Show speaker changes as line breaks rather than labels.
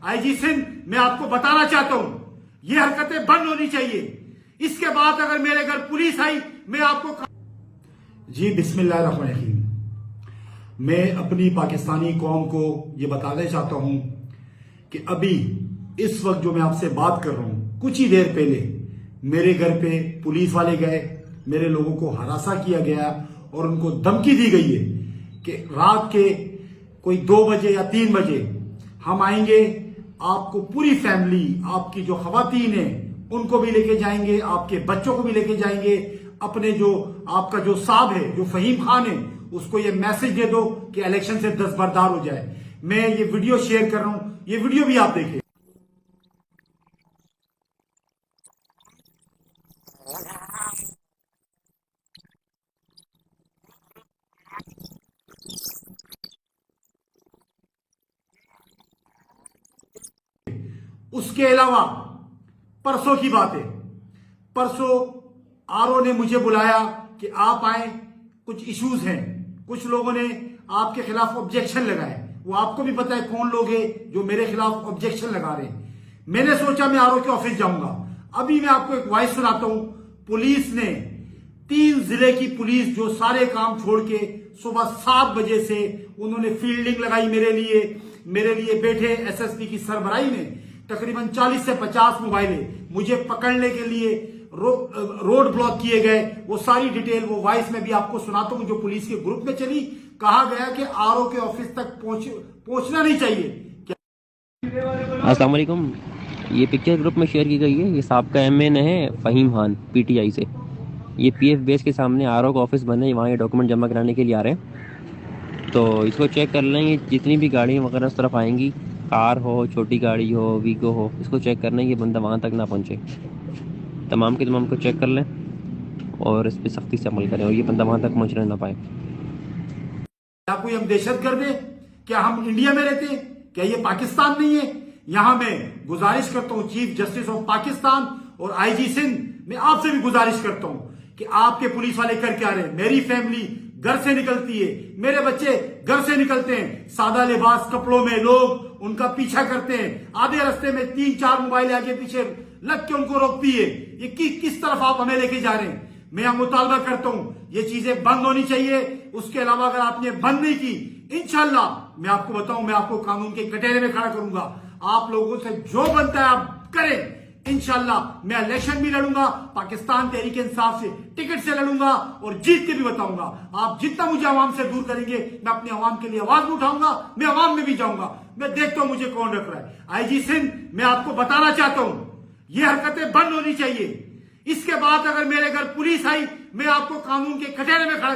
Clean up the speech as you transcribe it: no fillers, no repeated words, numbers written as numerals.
IG Sindh, मैं आपको बताना चाहता हूं, ये हरकतें बंद होनी चाहिए। इसके बाद अगर मेरे घर पुलिस आई, मैं आपको जी बिस्मिल्लाहिर्रहमानिर्रहीम। मैं अपनी पाकिस्तानी कौम को ये बताना चाहता हूं कि अभी इस वक्त जो मैं आपसे बात कर रहा हूं, कुछ ही देर पहले मेरे घर पे पुलिस वाले गए, मेरे लोगों को हरासा किया गया और उनको धमकी दी गई है कि रात के कोई 2 बजे या 3 बजे हम आएंगे, आपको पूरी फैमिली, आपकी जो खवातीन है उनको भी लेके जाएंगे, आपके बच्चों को भी लेके जाएंगे। अपने जो आपका जो साहब है, जो फहीम खान है, उसको ये मैसेज दे दो कि इलेक्शन से दस्तबरदार हो जाए। मैं ये वीडियो शेयर कर रहा हूं, ये वीडियो भी आप देखें। उसके अलावा परसों की बात है, परसों आरओ ने मुझे बुलाया कि आप आए, कुछ इश्यूज हैं, कुछ लोगों ने आपके खिलाफ ऑब्जेक्शन लगाए। वो आपको भी पता है कौन लोग हैं जो मेरे खिलाफ ऑब्जेक्शन लगा रहे हैं। मैंने सोचा मैं आरओ के ऑफिस जाऊंगा। अभी मैं आपको एक वॉइस सुनाता हूं। पुलिस ने 3 जिले की पुलिस जो सारे काम छोड़ के सुबह 7 बजे से उन्होंने फील्डिंग लगाई मेरे लिए बैठे एसएसपी की सरबराही में तकरीबन 40 से 50 मोबाइलें मुझे पकड़ने के लिए रोड ब्लॉक किए गए। वो सारी डिटेल वो वॉइस में भी आपको सुनाता हूं जो पुलिस के ग्रुप में चली। कहा गया कि आरओ के ऑफिस तक पहुंचना नहीं चाहिए।
अस्सलाम वालेकुम। ये पिक्चर ग्रुप में शेयर की गई है। ये साहब का एमएन है फहीम खान पीटीआई से। ये पीएफ बेस के सामने आरओ का ऑफिस बने, वहाँ ये डॉक्यूमेंट जमा कराने के लिए आ रहे हैं। तो इसको चेक कर लें। ये जितनी भी गाड़ियाँ वगैरह उस तरफ आएंगी, कार हो, छोटी गाड़ी हो, वीगो हो, इसको चेक करना है ये बंदा वहाँ तक ना पहुँचे। तमाम के तमाम को चेक कर लें और इस पर सख्ती से अमल करें और ये बंदा वहाँ तक पहुँचने ना पाए।
क्या कोई हम दहशतगर्द हैं? क्या हम इंडिया में रहते हैं? क्या ये पाकिस्तान नहीं है? यहां मैं गुजारिश करता हूं चीफ जस्टिस ऑफ पाकिस्तान और आईजी सिंध, मैं आपसे भी गुजारिश करता हूं कि आपके पुलिस वाले कर क्या रहे। मेरी फैमिली घर से निकलती है, मेरे बच्चे घर से निकलते हैं, सादा लिबास कपड़ों में लोग उनका पीछा करते हैं। आधे रास्ते में 3-4 मोबाइल आगे पीछे लग के उनको रोकती है। ये किस तरफ आप हमें लेके जा रहे हैं? मैं मुतालबा करता हूं ये चीजें बंद होनी चाहिए। उसके अलावा अगर आपने बंद नहीं की, इंशाल्लाह मैं आपको बताऊं, मैं आपको कानून के कटहरे में खड़ा करूंगा। आप लोगों से जो बनता है आप करें। इंशाल्लाह मैं इलेक्शन भी लड़ूंगा, पाकिस्तान तहरीक इंसाफ से टिकट से लड़ूंगा और जीत के भी बताऊंगा। आप जितना मुझे अवाम से दूर करेंगे, मैं अपने अवाम के लिए आवाज उठाऊंगा, मैं अवाम में भी जाऊंगा। मैं देखता हूं मुझे कौन रख रहा है। आईजी सिंध, मैं आपको बताना चाहता हूं ये हरकतें बंद होनी चाहिए। इसके बाद अगर मेरे घर पुलिस आई, मैं आपको कानून के कटहरे में खड़ा